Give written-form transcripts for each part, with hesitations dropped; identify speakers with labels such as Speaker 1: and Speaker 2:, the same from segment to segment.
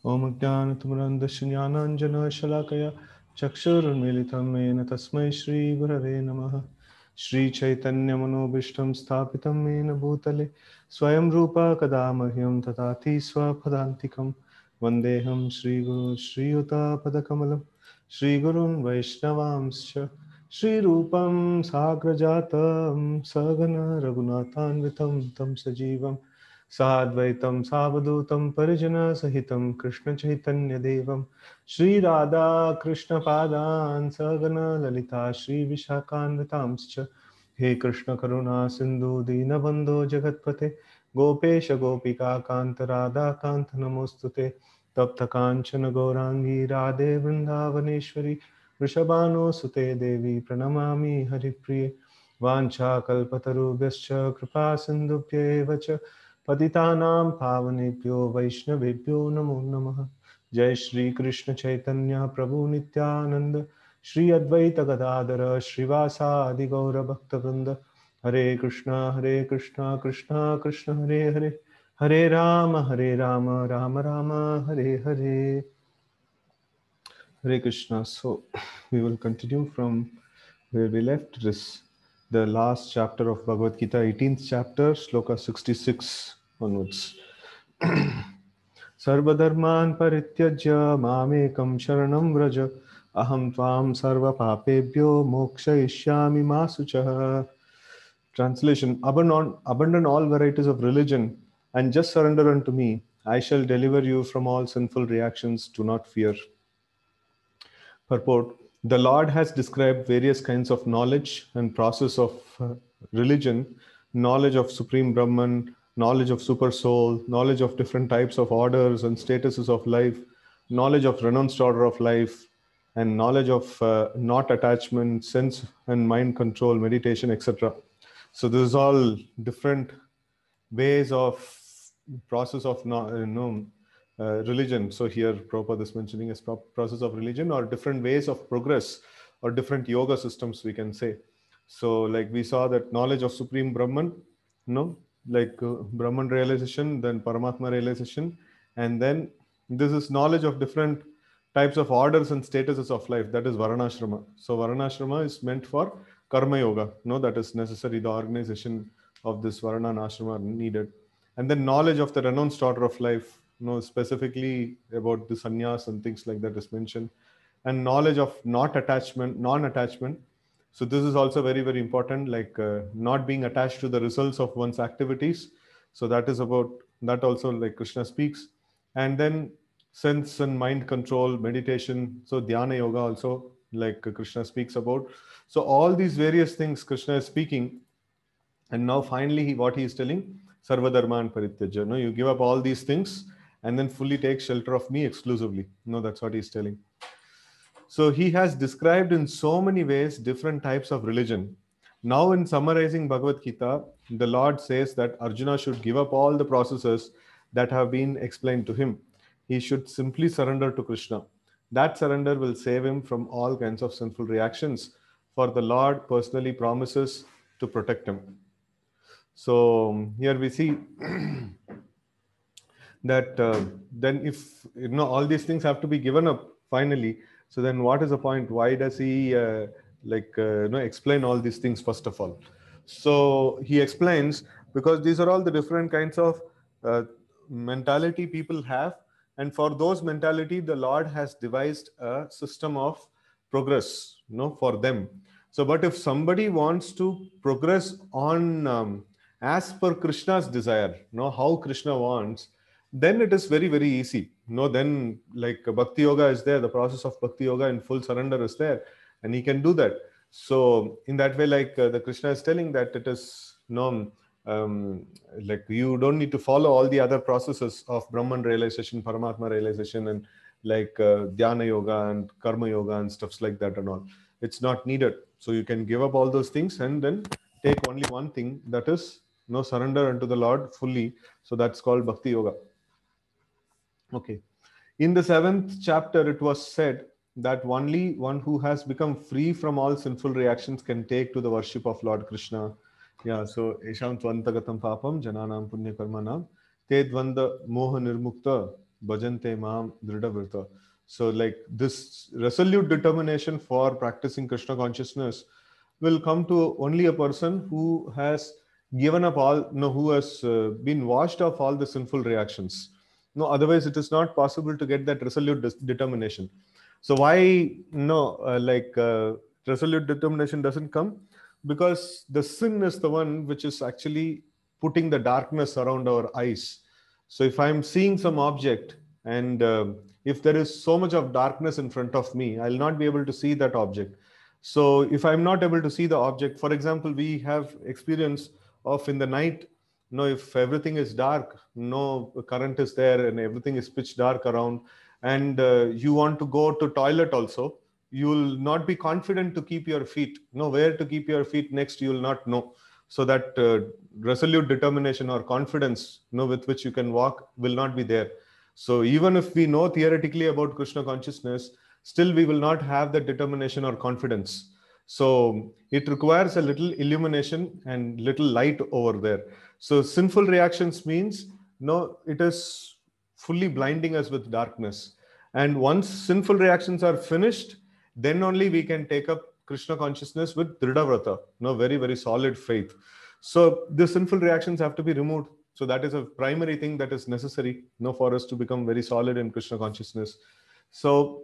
Speaker 1: ॐ ज्ञानतिमिरन्धस्य ज्ञानाञ्जनशलाकया चक्षुरुन्मीलितं येन तस्मै श्रीगुरवे नमः। श्रीचैतन्यमनोभीष्टं स्थापितं येन भूतले स्वयं रूपा कदा मह्यं ददाति स्वपदान्तिकं। वन्देऽहं श्रीगुरुं श्रीयुतापदकमलं श्रीगुरुन् वैष्णवांश्च श्रीरूपं साग्रजातं सगन रघुनाथान्वितं तं सजीवं साद्वैतं सावधूतं परिजनसहितं कृष्णचैतन्यदेवं श्रीराधा कृष्णपादान् सगण ललिता श्रीविशाखान्वितांश्च। हे कृष्ण करुणा सिन्धु दीनबन्धो जगत्पते गोपेश गोपिका कान्त राधा कान्त नमोऽस्तुते। तप्त काञ्चन गौराङ्गी राधे वृन्दावनेश्वरी वृषभानुसुते देवी प्रणमामि हरिप्रिये। वाञ्छाकल्पतरुभ्यश्च कृपा सिन्धुभ्येव च पतितानां पावनेभ्यो वैष्णवेभ्यो नमो नमः। जय श्री कृष्ण चैतन्य प्रभु नित्यानंद श्री अद्वैत गदाधर श्रीवासादि गौर भक्तवृंद। हरे कृष्णा कृष्णा कृष्ण हरे हरे, हरे Ram Ram Ram Hare Hare. Hare Krishna. So we will continue from where we left. This the last chapter of Bhagavad Gita, 18th chapter, sloka 66 onwards. सर्वधर्मान् परित्यज्य मामेकं शरणं व्रज अहं त्वां सर्वपापेभ्यो मोक्षयिष्यामि मा शुचः. Translation: abandon all varieties of religion and just surrender unto me. I shall deliver you from all sinful reactions. Do not fear. Purport: The Lord has described various kinds of knowledge and process of religion, knowledge of Supreme Brahman, knowledge of Super Soul, knowledge of different types of orders and statuses of life, knowledge of renounced order of life, and knowledge of not attachment, sense and mind control, meditation, etc. So this is all different ways of process of religion. So here Prabhupada is mentioning as process of religion or different ways of progress or different yoga systems, we can say. So like we saw that knowledge of Supreme Brahman, like Brahman realization, then Paramatma realization, and then this is knowledge of different types of orders and statuses of life, that is Varanashrama. So Varanashrama is meant for Karma Yoga, that is necessary, the organization of this Varana and Ashrama are needed. And then knowledge of the renounced order of life, specifically about the sannyas and things like that is mentioned. And knowledge of not attachment, non-attachment. So this is also very, very important, like not being attached to the results of one's activities. So that is about, that also like Krishna speaks. And then sense and mind control, meditation. So dhyana yoga also, like Krishna speaks about. So all these various things Krishna is speaking. And now finally what he is telling, Sarvadharman Parityaja. No, you give up all these things and then fully take shelter of me exclusively. No, that's what he's telling. So he has described in so many ways different types of religion. Now in summarizing Bhagavad Gita, the Lord says that Arjuna should give up all the processes that have been explained to him. He should simply surrender to Krishna. That surrender will save him from all kinds of sinful reactions, for the Lord personally promises to protect him. So here we see that then if all these things have to be given up finally, so then what is the point? Why does he explain all these things first of all? So he explains because these are all the different kinds of uh, mentality people have, and for those mentality the Lord has devised a system of progress for them. So but if somebody wants to progress on as per Krishna's desire, how Krishna wants, then it is very, very easy. Then like Bhakti Yoga is there, the process of Bhakti Yoga in full surrender is there, and he can do that. So in that way, like the Krishna is telling that it is like you don't need to follow all the other processes of Brahman realization, Paramatma realization, and like Dhyana Yoga and Karma Yoga and stuffs like that and all. It's not needed. So you can give up all those things and then take only one thing, that is surrender unto the Lord fully. So that's called Bhakti Yoga. Okay. In the 7th chapter, it was said that only one who has become free from all sinful reactions can take to the worship of Lord Krishna. Yeah, so Esham Tvantagatam Papam Jananam Punya Karmanam Te Dvanda Moha Nirmukta bhajante mam dridhavrita. So like this resolute determination for practicing Krishna consciousness will come to only a person who has given up all, no, who has been washed off all the sinful reactions. No, otherwise it is not possible to get that resolute determination. So why no, resolute determination doesn't come? Because the sin is the one which is actually putting the darkness around our eyes. So if I'm seeing some object and if there is so much of darkness in front of me, I'll not be able to see that object. So if I'm not able to see the object, for example, we have experience of in the night, if everything is dark, no current is there and everything is pitch dark around, and you want to go to toilet also, you will not be confident to keep your feet, where to keep your feet next, you will not know. So that resolute determination or confidence, with which you can walk will not be there. So even if we know theoretically about Krishna consciousness, still we will not have that determination or confidence. So it requires a little illumination and little light over there. So sinful reactions means, no, it is fully blinding us with darkness. And once sinful reactions are finished, then only we can take up Krishna consciousness with Dridhavrata, very, very solid faith. So the sinful reactions have to be removed. So that is a primary thing that is necessary, for us to become very solid in Krishna consciousness. So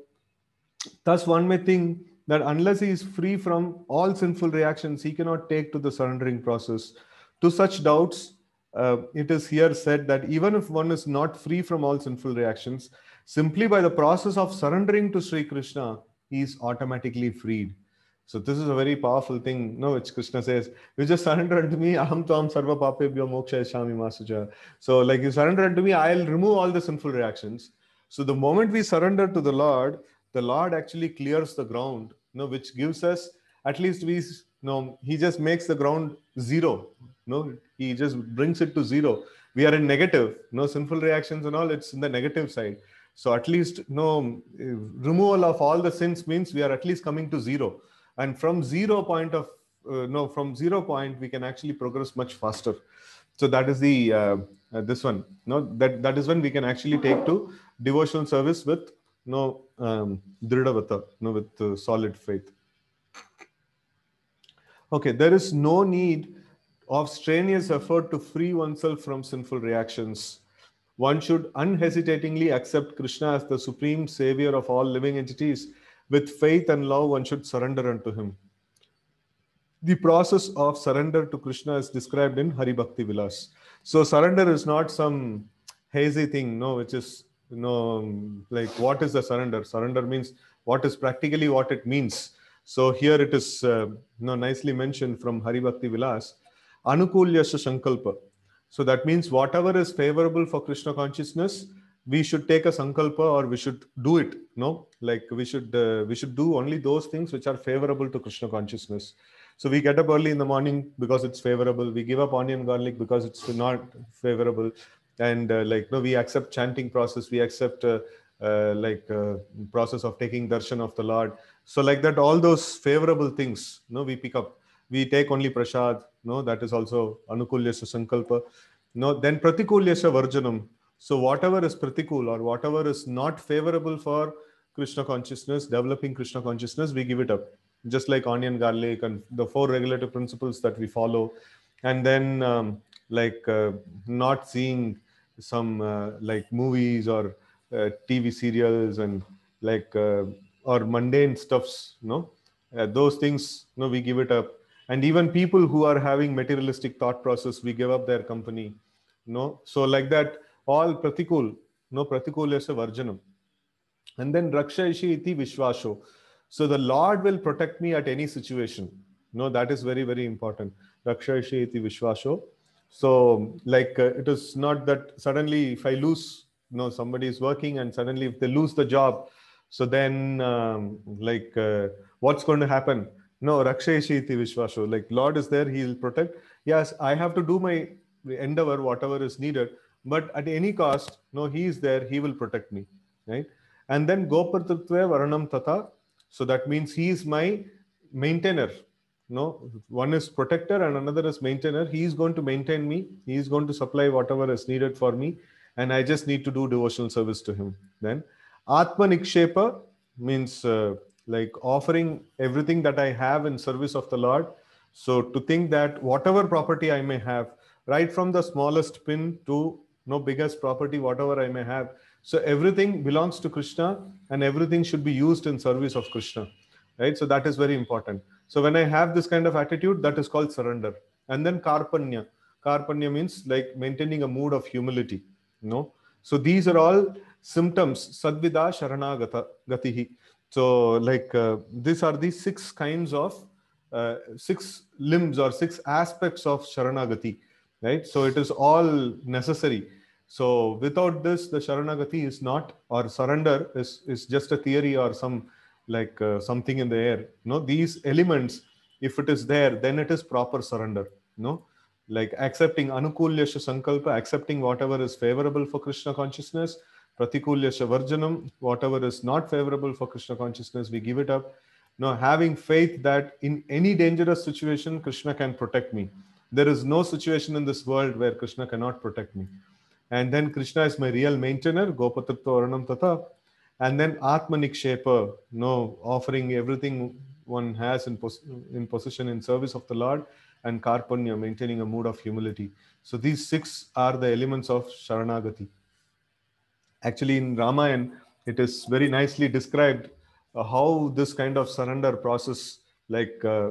Speaker 1: thus one may think that unless he is free from all sinful reactions, he cannot take to the surrendering process. To such doubts, it is here said that even if one is not free from all sinful reactions, simply by the process of surrendering to Sri Krishna, he is automatically freed. So this is a very powerful thing, which Krishna says, you just surrender unto me, aham tvam sarva papebhyo mokshayashyami ma sujha. So like you surrender unto me, I'll remove all the sinful reactions. So the moment we surrender to the Lord actually clears the ground, which gives us, at least he just makes the ground zero. He just brings it to zero. We are in negative, sinful reactions and all, it's in the negative side. So at least removal of all the sins means we are at least coming to zero. And from 0 point of from 0 point we can actually progress much faster. So that is the this one. That is when we can actually take to devotional service with Dridhavata, with solid faith. Okay, there is no need of strenuous effort to free oneself from sinful reactions. One should unhesitatingly accept Krishna as the supreme savior of all living entities. With faith and love, one should surrender unto him. The process of surrender to Krishna is described in Hari Bhakti Vilas. So surrender is not some hazy thing, which is, like what is the surrender? Surrender means what is practically what it means. So here it is nicely mentioned from Hari Bhakti Vilas, Anukulyasya Sankalpa. So that means whatever is favorable for Krishna consciousness, we should take a sankalpa or we should do it. Like we should do only those things which are favorable to Krishna consciousness. So we get up early in the morning because it's favorable. We give up onion garlic because it's not favorable. And we accept chanting process. We accept process of taking darshan of the Lord. So like that, all those favorable things, we pick up. We take only prasad. That is also anukulyasya sankalpa. Then pratikulyasya varjanam. So whatever is pratikul or whatever is not favorable for Krishna consciousness, developing Krishna consciousness, we give it up. Just like onion, garlic, and the 4 regulative principles that we follow. And then not seeing some movies or TV serials and or mundane stuffs, those things, we give it up. And even people who are having materialistic thought process, we give up their company. So like that, all pratikul, pratikulyasya varjanam. And then rakshaishi iti vishvasho. So the Lord will protect me at any situation. That is very, very important. Rakshaishi iti vishvasho. So it is not that suddenly if I lose, somebody is working and suddenly if they lose the job, so then what's going to happen? No, rakshaishi iti vishvasho. Like Lord is there, he will protect. Yes, I have to do my endeavor, whatever is needed, but at any cost, he is there, he will protect me, right? And then gopartatve varanam tata. So that means he is my maintainer. One is protector and another is maintainer. He is going to maintain me. He is going to supply whatever is needed for me. and I just need to do devotional service to him. Then Atma Nikshepa means like offering everything that I have in service of the Lord. So to think that whatever property I may have, right from the smallest pin to no biggest property, whatever I may have, so everything belongs to Krishna and everything should be used in service of Krishna, right? So that is very important. So when I have this kind of attitude, that is called surrender. And then Karpanya. Karpanya means like maintaining a mood of humility, you know. So these are all symptoms, Sadvida Sharanagata Gatihi. So like these are the six kinds of six limbs or six aspects of Sharanagati, right? So it is all necessary. So without this, the Sharanagati is not, or surrender is just a theory or some like something in the air. No, these elements, if it is there, then it is proper surrender. No, like accepting anukulyasya sankalpa, accepting whatever is favorable for Krishna consciousness, pratikulyasya varjanam, whatever is not favorable for Krishna consciousness, we give it up. No, having faith that in any dangerous situation, Krishna can protect me. There is no situation in this world where Krishna cannot protect me. And then Krishna is my real maintainer, Gopatripta Varanam Tata. And then Atma Nikshepa, no, offering everything one has in possession in service of the Lord, and Karpanya, maintaining a mood of humility. So these six are the elements of Sharanagati. Actually, in Ramayana, it is very nicely described how this kind of surrender process, like uh,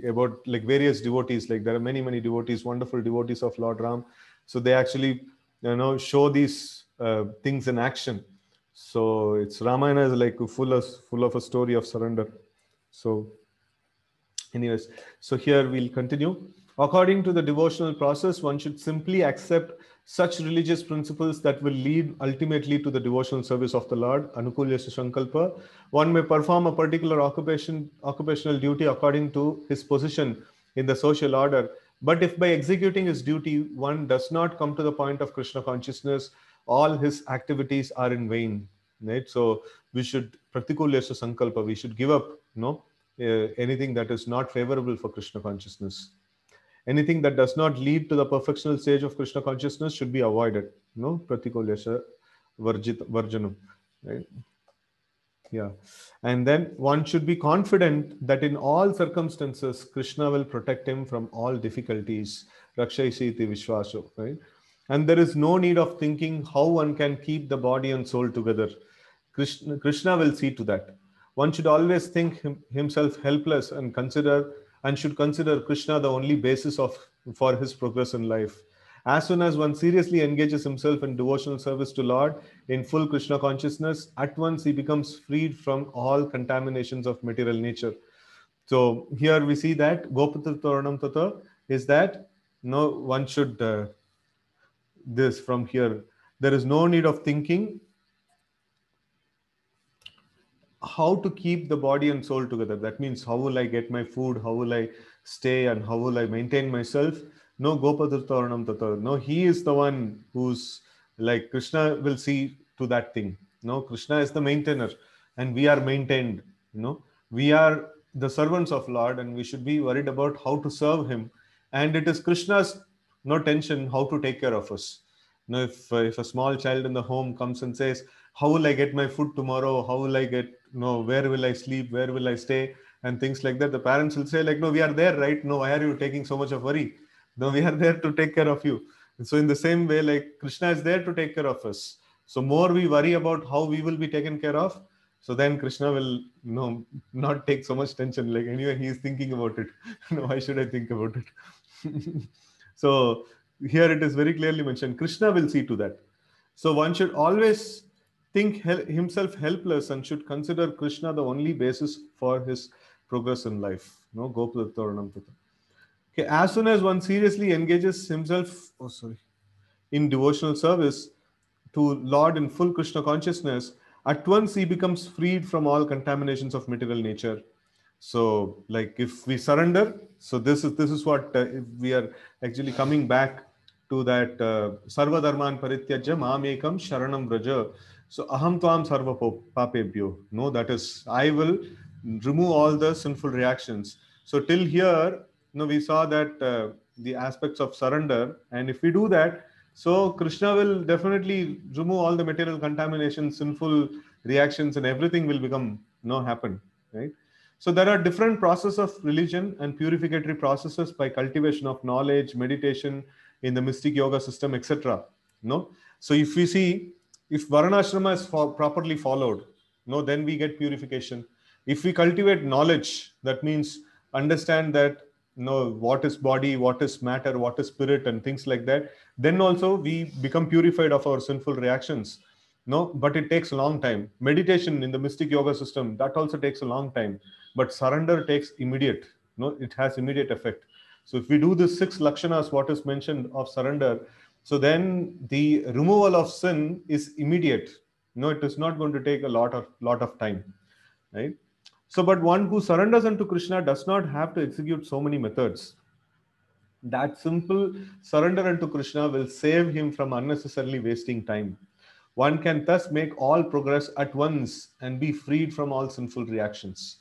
Speaker 1: about like various devotees, like there are many devotees, wonderful devotees of Lord Ram. So they actually, show these things in action. So it's Ramayana is like full of a story of surrender. So anyways, so here we'll continue. According to the devotional process, one should simply accept such religious principles that will lead ultimately to the devotional service of the Lord. Anukulyasya Sankalpa. One may perform a particular occupational duty according to his position in the social order. But if by executing his duty, one does not come to the point of Krishna consciousness, all his activities are in vain. Right? So we should pratikulyasya sankalpa. We should give up, anything that is not favorable for Krishna consciousness. Anything that does not lead to the perfectional stage of Krishna consciousness should be avoided. No, pratikulyasya varjanam. Right? Yeah. And then one should be confident that in all circumstances, Krishna will protect him from all difficulties. Rakshaisiti Vishwaso, right? And there is no need of thinking how one can keep the body and soul together. Krishna will see to that. One should always think himself helpless and should consider Krishna the only basis for his progress in life. As soon as one seriously engages himself in devotional service to Lord in full Krishna consciousness, at once he becomes freed from all contaminations of material nature. So here we see that Gopatripta Tata is that no one should this from here. There is no need of thinking how to keep the body and soul together. That means how will I get my food, how will I stay, and how will I maintain myself. No, Gopatirtharanam Tata. No, he is the one who's like Krishna will see to that thing. No, Krishna is the maintainer and we are maintained. We are the servants of Lord and we should be worried about how to serve him. And it is Krishna's no tension how to take care of us. If a small child in the home comes and says, how will I get my food tomorrow? How will I get, where will I sleep? Where will I stay? And things like that. The parents will say like, no, we are there, right? No, why are you taking so much of worry? No, we are there to take care of you. And so in the same way, like Krishna is there to take care of us. So more we worry about how we will be taken care of, so then Krishna will, not take so much tension. Like anyway, he is thinking about it. No, why should I think about it? So here it is very clearly mentioned. Krishna will see to that. So one should always think himself helpless and should consider Krishna the only basis for his progress in life. No, Gopatirtharanam Tata. Okay, as soon as one seriously engages himself, in devotional service to Lord in full Krishna consciousness, at once he becomes freed from all contaminations of material nature. So, like if we surrender, so this is what if we are actually coming back to that Sarva Dharman Parityajya Mam Ekam Sharanam Vraja. So Aham Tvam Sarva Papebhyo. No, that is I will remove all the sinful reactions. So till here, we saw that the aspects of surrender, and if we do that, So Krishna will definitely remove all the material contamination, sinful reactions, and everything will become happen, right? So there are different processes of religion and purificatory processes by cultivation of knowledge, meditation in the mystic yoga system, etc. No, so if we see, if Varnashrama is properly followed, no, then we get purification. If we cultivate knowledge, that means understand that what is body, what is matter, what is spirit, and things like that, then also we become purified of our sinful reactions. No, but it takes a long time. Meditation in the mystic yoga system, that also takes a long time, but surrender takes immediate. No, it has immediate effect. So if we do the 6 lakshanas what is mentioned of surrender, so then the removal of sin is immediate. No, it is not going to take a lot of time, right? So but one who surrenders unto Krishna does not have to execute so many methods. That simple surrender unto Krishna will save him from unnecessarily wasting time. One can thus make all progress at once and be freed from all sinful reactions.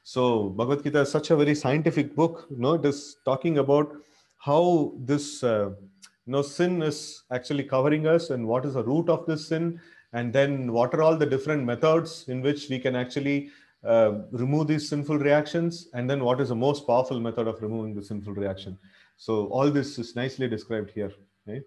Speaker 1: So Bhagavad Gita is such a very scientific book. It is talking about how this sin is actually covering us, and what is the root of this sin, and then what are all the different methods in which we can actually remove these sinful reactions, and then what is the most powerful method of removing the sinful reaction. So all this is nicely described here, right?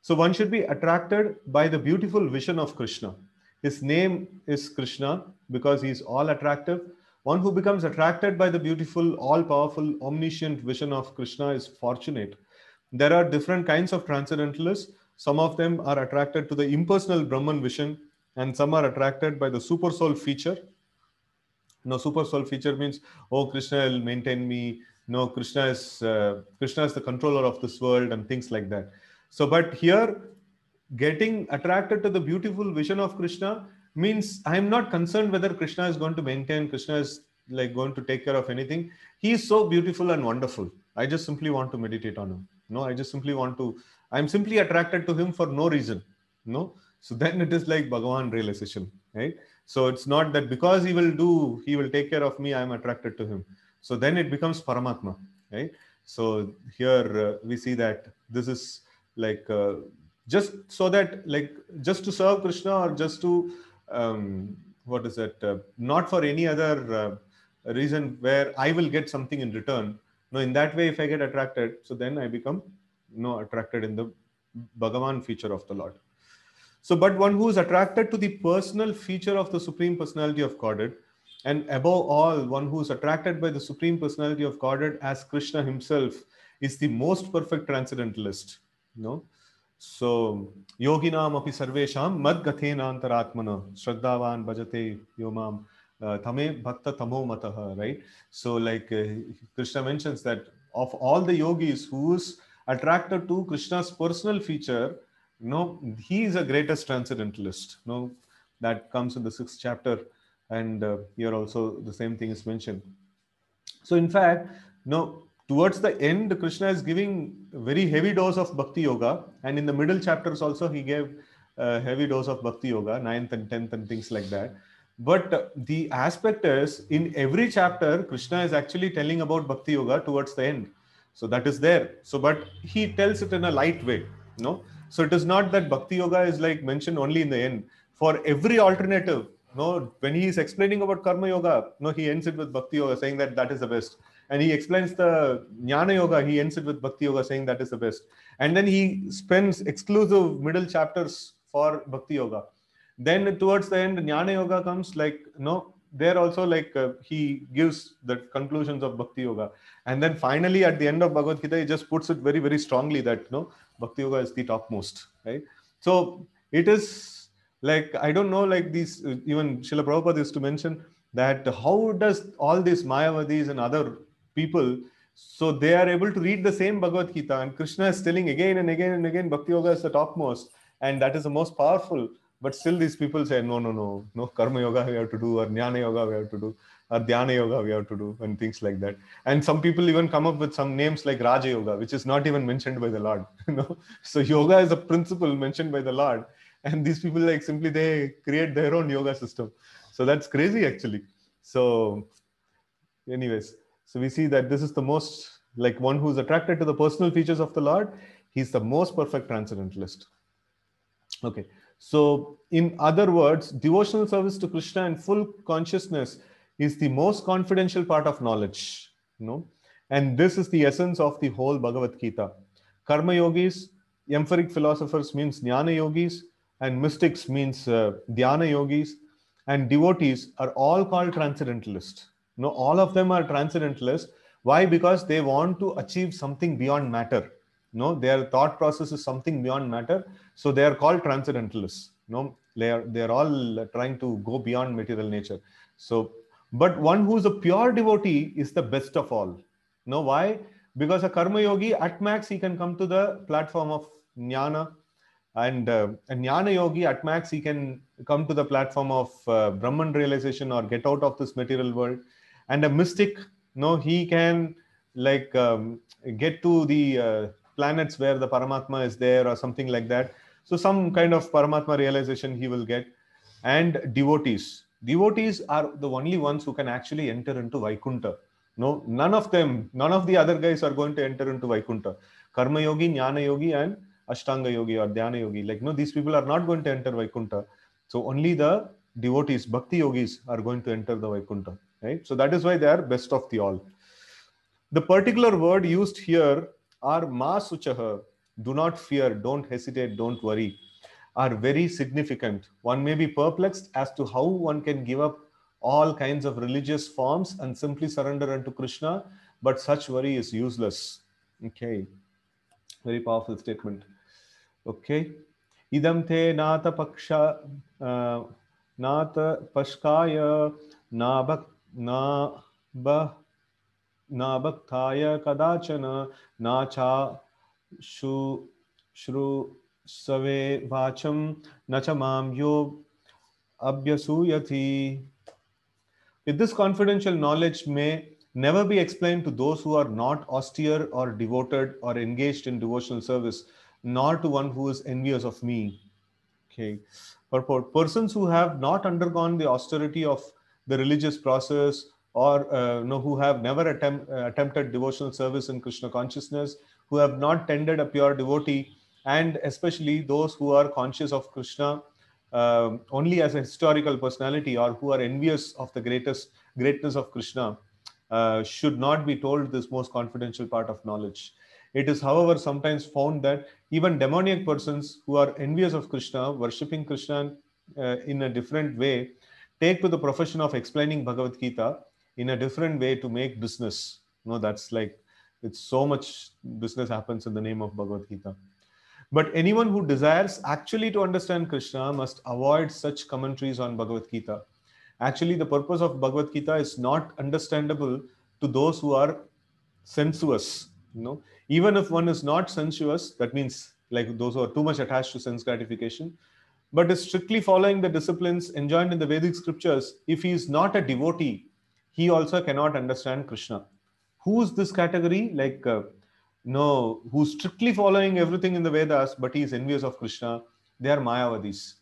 Speaker 1: So one should be attracted by the beautiful vision of Krishna. His name is Krishna because he is all attractive. One who becomes attracted by the beautiful, all-powerful, omniscient vision of Krishna is fortunate. There are different kinds of transcendentalists. Some of them are attracted to the impersonal Brahman vision, and some are attracted by the super soul feature. Super soul feature means, oh, Krishna will maintain me. No, Krishna is the controller of this world, and things like that. So, but here, getting attracted to the beautiful vision of Krishna means I am not concerned whether Krishna is going to maintain, Krishna is like going to take care of anything. He is so beautiful and wonderful. I just simply want to meditate on him. No, I'm simply attracted to him for no reason. No, so then it is like Bhagavan realization, right? So it's not that because he will take care of me, I am attracted to him. So then it becomes Paramatma, right? So here we see that this is like just so that, like, just to serve Krishna, or just to what is that? Not for any other reason where I will get something in return. No, in that way, if I get attracted, so then I become attracted in the Bhagavan feature of the Lord. So, but one who is attracted to the personal feature of the Supreme Personality of Godhead, and above all, one who is attracted by the Supreme Personality of Godhead as Krishna himself, is the most perfect transcendentalist. So, yoginam api sarvesham mad gathena antaratmana shraddhavan bhajate yomam thame bhakta tamo mataha, right? So, like Krishna mentions that of all the yogis who is attracted to Krishna's personal feature, he is the greatest transcendentalist. That comes in the 6th chapter, and here also the same thing is mentioned. So, in fact, towards the end, Krishna is giving a very heavy dose of Bhakti Yoga, and in the middle chapters also he gave a heavy dose of Bhakti Yoga, 9th and 10th and things like that. But the aspect is, in every chapter, Krishna is actually telling about Bhakti Yoga towards the end. So that is there. So, but he tells it in a light way. So it is not that Bhakti Yoga is like mentioned only in the end. For every alternative, when he is explaining about Karma Yoga, he ends it with Bhakti Yoga, saying that is the best. And he explains the Jnana Yoga, he ends it with Bhakti Yoga, saying that is the best. And then he spends exclusive middle chapters for Bhakti Yoga. Then towards the end, Jnana Yoga comes, like, there also, like, he gives the conclusions of Bhakti Yoga. And then finally, at the end of Bhagavad Gita, he just puts it very, very strongly that, Bhakti Yoga is the topmost, right? So it is like, I don't know, like these, even Srila Prabhupada used to mention that how does all these Mayavadis and other people, so they are able to read the same Bhagavad Gita, and Krishna is telling again and again and again, Bhakti Yoga is the topmost, and that is the most powerful. But still these people say, no, Karma Yoga we have to do, or Jnana Yoga we have to do, or Dhyana Yoga we have to do, and things like that. And some people even come up with some names like Raja Yoga, which is not even mentioned by the Lord. So yoga is a principle mentioned by the Lord, and these people, like, simply they create their own yoga system. So that's crazy, actually. So anyways, so we see that this is the most, like, one who's attracted to the personal features of the Lord. He's the most perfect transcendentalist. Okay. So, in other words, devotional service to Krishna and full consciousness is the most confidential part of knowledge. And this is the essence of the whole Bhagavad Gita. Karma yogis, emphoric philosophers means jnana yogis, and mystics means dhyana yogis, and devotees are all called transcendentalists. All of them are transcendentalists. Why? Because they want to achieve something beyond matter. Their thought process is something beyond matter, so they are called transcendentalists. They are all trying to go beyond material nature. So, but one who is a pure devotee is the best of all. Why? Because a karma yogi, at max, he can come to the platform of jnana, and a jnana yogi, at max, he can come to the platform of Brahman realization or get out of this material world. And a mystic, he can get to the planets where the Paramatma is there or something like that. So some kind of Paramatma realization he will get. And devotees are the only ones who can actually enter into Vaikuntha. None of the other guys are going to enter into Vaikuntha. Karma yogi, jnana yogi, and Ashtanga yogi or dhyana yogi. These people are not going to enter Vaikuntha. So only the devotees, bhakti yogis, are going to enter the Vaikuntha. Right? So that is why they are best of the all. The particular word used here are ma suchaha, do not fear, don't hesitate, don't worry, are very significant. One may be perplexed as to how one can give up all kinds of religious forms and simply surrender unto Krishna, but such worry is useless. Okay, very powerful statement. Okay, idam te nata paksha nata pashkaya na ba na bhaktaya kadachana na cha shru save vacham na cha mam yo abhyasuyati. This confidential knowledge may never be explained to those who are not austere or devoted or engaged in devotional service, nor to one who is envious of me. Okay. Purport: persons who have not undergone the austerity of the religious process, or who have never attempted devotional service in Krishna consciousness, who have not tended a pure devotee, and especially those who are conscious of Krishna only as a historical personality, or who are envious of the greatness of Krishna, should not be told this most confidential part of knowledge. It is, however, sometimes found that even demoniac persons who are envious of Krishna, worshipping Krishna in a different way, take to the profession of explaining Bhagavad Gita in a different way to make business. That's it's so much business happens in the name of Bhagavad Gita. But anyone who desires actually to understand Krishna must avoid such commentaries on Bhagavad Gita. Actually, the purpose of Bhagavad Gita is not understandable to those who are sensuous. Even if one is not sensuous, that means like those who are too much attached to sense gratification, but is strictly following the disciplines enjoined in the Vedic scriptures, if he is not a devotee, he also cannot understand Krishna. Who is this category? Who's strictly following everything in the Vedas, but he is envious of Krishna. They are Mayavadis.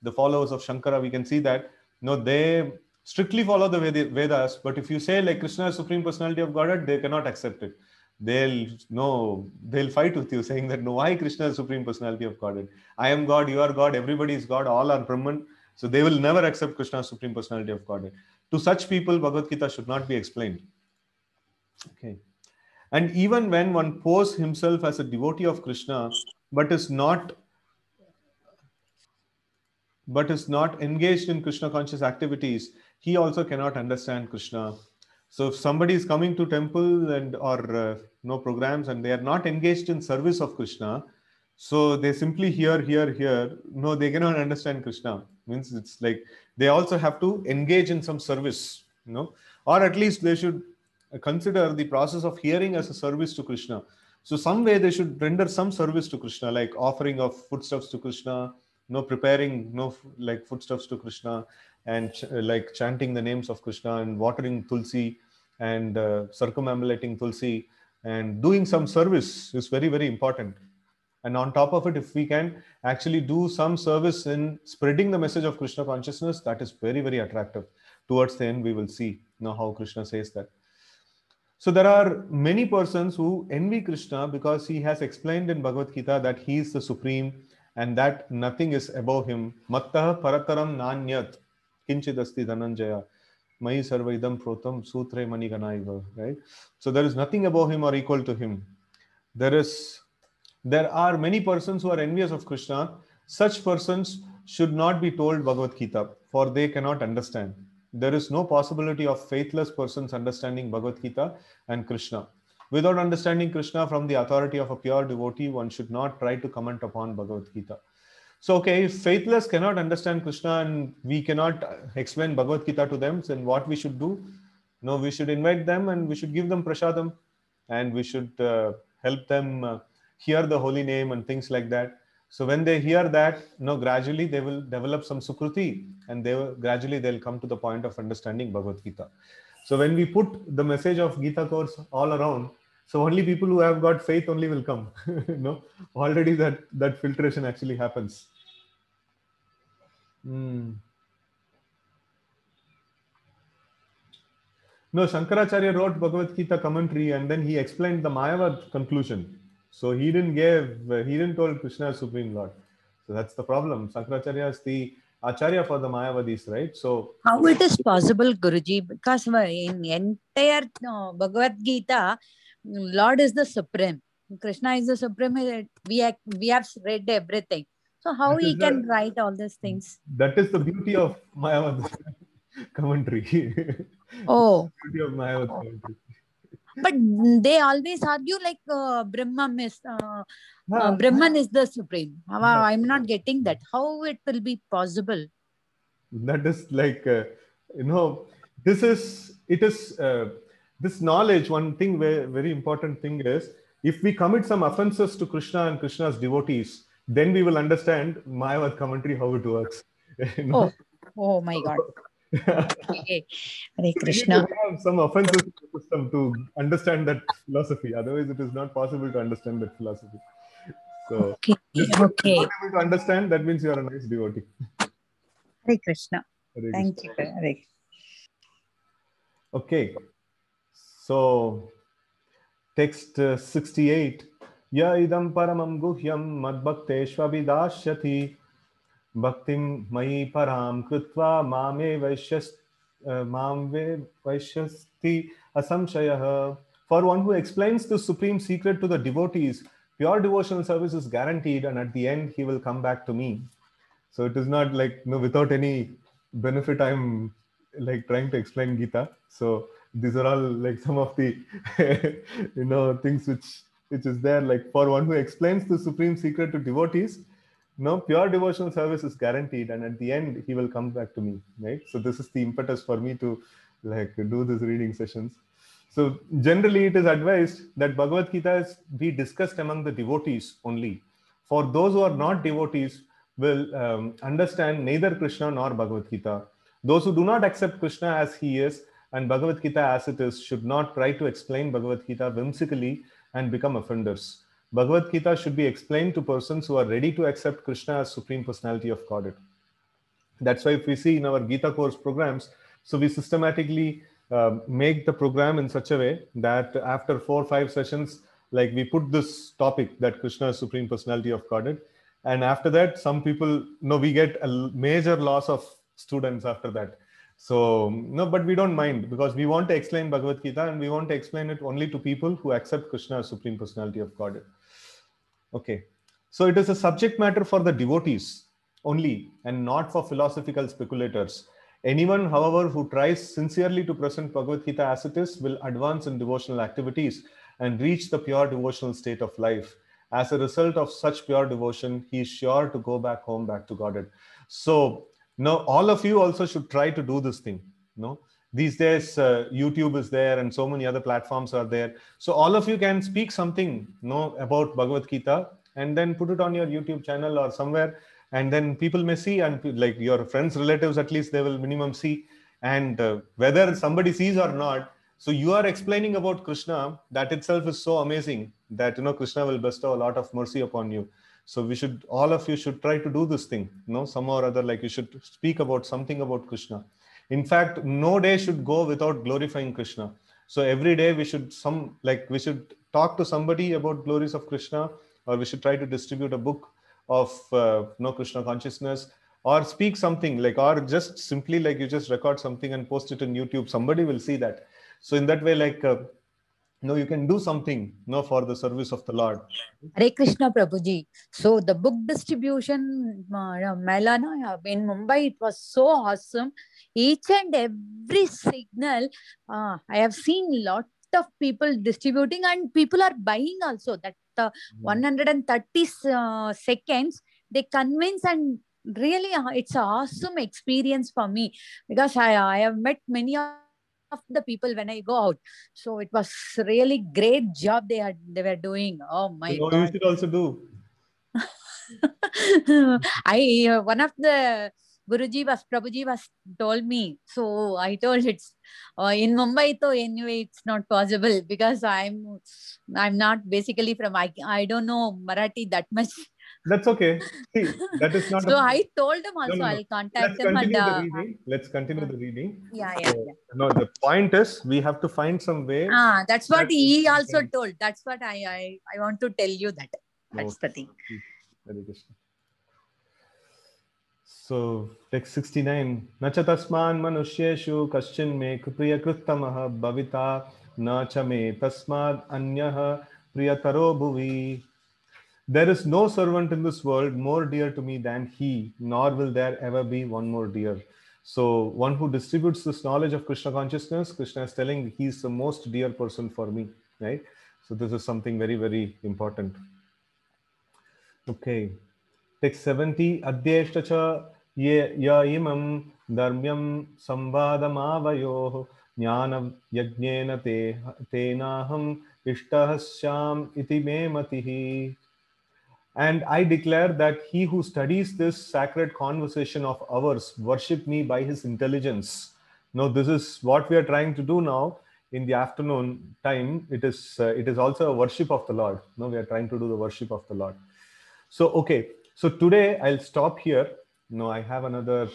Speaker 1: The followers of Shankara, we can see that. They strictly follow the Vedas, but if you say like Krishna is Supreme Personality of Godhead, they cannot accept it. They'll fight with you, saying that no, why Krishna is Supreme Personality of Godhead? I am God, you are God, everybody is God, all are Brahman. So they will never accept Krishna Supreme Personality of Godhead. To such people, Bhagavad Gita should not be explained. Okay. And even when one poses himself as a devotee of Krishna, but is not engaged in Krishna conscious activities, he also cannot understand Krishna. So if somebody is coming to temple and or no programs and they are not engaged in service of Krishna, so they simply hear. No, they cannot understand Krishna. Means it's like they also have to engage in some service, or at least they should consider the process of hearing as a service to Krishna. So some way they should render some service to Krishna, like offering of foodstuffs to Krishna, preparing like foodstuffs to Krishna, and like chanting the names of Krishna and watering Tulsi and circumambulating Tulsi and doing some service is very, very important. And on top of it, if we can actually do some service in spreading the message of Krishna consciousness, that is very, very attractive. Towards the end, we will see how Krishna says that. So there are many persons who envy Krishna because he has explained in Bhagavad Gita that he is the supreme and that nothing is above him. Mattah parataram nanyat kinchidasti dhananjaya mai sarvaidam protam sutre maniganaiva. Right? So there is nothing above him or equal to him. There are many persons who are envious of Krishna. Such persons should not be told Bhagavad Gita, for they cannot understand. There is no possibility of faithless persons understanding Bhagavad Gita and Krishna. Without understanding Krishna from the authority of a pure devotee, one should not try to comment upon Bhagavad Gita. So, okay, if faithless cannot understand Krishna and we cannot explain Bhagavad Gita to them, then what we should do? No, we should invite them and we should give them prasadam and we should help them hear the holy name and things like that. So when they hear that, gradually they will develop some sukruti and gradually they'll come to the point of understanding Bhagavad Gita. So when we put the message of Gita course all around, so only people who have got faith only will come. Already that filtration actually happens. No, Shankaracharya wrote Bhagavad Gita commentary and then he explained the Mayavad conclusion. So he didn't tell Krishna as Supreme Lord. So that's the problem. Shankaracharya is the Acharya for the Mayavadis, right? So
Speaker 2: how it is possible, Guruji? Because in entire Bhagavad Gita, Lord is the Supreme. Krishna is the Supreme. We have read everything. So how he can write all these things?
Speaker 1: That is the beauty of Mayavad commentary.
Speaker 2: Oh.
Speaker 1: Beauty of Mayavad commentary.
Speaker 2: But they always argue like Brahman is the Supreme. I'm not getting that. How it will be possible?
Speaker 1: That is like, this knowledge. One thing, very important thing is, if we commit some offenses to Krishna and Krishna's devotees, then we will understand Mayavad commentary, how it works.
Speaker 2: Oh my God. Okay. Hare Krishna.
Speaker 1: We have some offenses to the system to understand that philosophy. Otherwise, it is not possible to understand that philosophy. So,
Speaker 2: okay.
Speaker 1: If you're not able to understand, that means you are a nice devotee.
Speaker 2: Hare Krishna.
Speaker 1: Hare
Speaker 2: Thank
Speaker 1: Krishna.
Speaker 2: you. Hare.
Speaker 1: Okay. So, text 68. Ya idam paramam guhyam madbhakteshvavidashyati bhaktim mai param krutva mame vaishyasti asamshayah. For one who explains the supreme secret to the devotees, pure devotional service is guaranteed, and at the end he will come back to me. So it is not like without any benefit I'm like trying to explain Gita. So these are all like some of the things which is there. Like for one who explains the supreme secret to devotees, pure devotional service is guaranteed, and at the end he will come back to me, right? So this is the impetus for me to like do these reading sessions. So generally it is advised that Bhagavad Gita be discussed among the devotees only. For those who are not devotees will understand neither Krishna nor Bhagavad Gita. Those who do not accept Krishna as he is and Bhagavad Gita as it is should not try to explain Bhagavad Gita whimsically and become offenders. Bhagavad Gita should be explained to persons who are ready to accept Krishna as Supreme Personality of Godhead. That's why if we see in our Gita course programs, so we systematically make the program in such a way that after 4 or 5 sessions, like we put this topic that Krishna is Supreme Personality of Godhead. And after that, some people, we get a major loss of students after that. So, but we don't mind because we want to explain Bhagavad Gita and we want to explain it only to people who accept Krishna as Supreme Personality of Godhead. Okay. So it is a subject matter for the devotees only and not for philosophical speculators. Anyone, however, who tries sincerely to present Bhagavad Gita as it is will advance in devotional activities and reach the pure devotional state of life. As a result of such pure devotion, he is sure to go back home, back to Godhead. So, all of you also should try to do this thing. These days, YouTube is there and so many other platforms are there. So all of you can speak something, about Bhagavad Gita and then put it on your YouTube channel or somewhere. And then people may see, and like your friends, relatives, at least they will minimum see. And whether somebody sees or not, so you are explaining about Krishna, that itself is so amazing that, Krishna will bestow a lot of mercy upon you. So all of you should try to do this thing, somehow or other, like you should speak about something about Krishna. In fact, no day should go without glorifying Krishna. So every day we should we should talk to somebody about glories of Krishna, or we should try to distribute a book of Krishna consciousness, or speak something like, or just simply like you just record something and post it on YouTube. Somebody will see that. So in that way, you can do something for the service of the Lord.
Speaker 2: Hare Krishna Prabhuji. So the book distribution Mela in Mumbai, it was so awesome. Each and every signal, I have seen lot of people distributing, and people are buying also. That 130 seconds they convince, and really it's an awesome experience for me, because I have met many of the people when I go out. So it was really great job they were doing. Oh my
Speaker 1: You
Speaker 2: God.
Speaker 1: should also do.
Speaker 2: One of the Prabhuji was told me. So I told it's in Mumbai. So anyway, it's not possible, because I'm not basically from, I don't know Marathi that much.
Speaker 1: That's okay. See, that is not
Speaker 2: So
Speaker 1: a.
Speaker 2: I told them
Speaker 1: No,
Speaker 2: also,
Speaker 1: no, no.
Speaker 2: I'll contact
Speaker 1: Let's
Speaker 2: them, and
Speaker 1: continue the reading. Let's continue the reading.
Speaker 2: yeah.
Speaker 1: No, the point is we have to find some way.
Speaker 2: That's what he also told. That's what I want to tell you that. That's the thing.
Speaker 1: Very good. So text 69. Nacha tasman manusyeshu kaschin me priyakrittamah bhavita nacha me tasmad anyah priyataro bhuvi. There is no servant in this world more dear to me than he, nor will there ever be one more dear. So one who distributes this knowledge of Krishna consciousness, Krishna is telling he's the most dear person for me, right? So this is something very, very important. Okay. Text 70. Adyeshta cha ya imam dharmyam samvadamavayoh jnana yajnena tenaham ishtahasyam iti me matihi. And I declare that he who studies this sacred conversation of ours worship me by his intelligence. Now, this is what we are trying to do now in the afternoon time. It is also a worship of the Lord. Now we are trying to do the worship of the Lord. So, okay. So today I'll stop here. No, I have another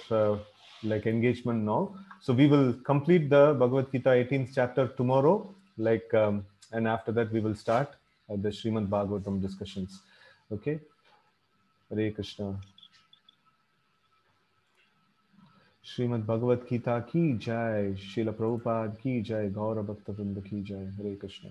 Speaker 1: engagement now. So we will complete the Bhagavad Gita 18th chapter tomorrow. And after that we will start the Srimad Bhagavatam discussions. Okay. Hare Krishna. Srimad Bhagavad Gita ki jai, Srila Prabhupada ki jai, Gaura Bhakta Vrinda ki jai. Hare Krishna.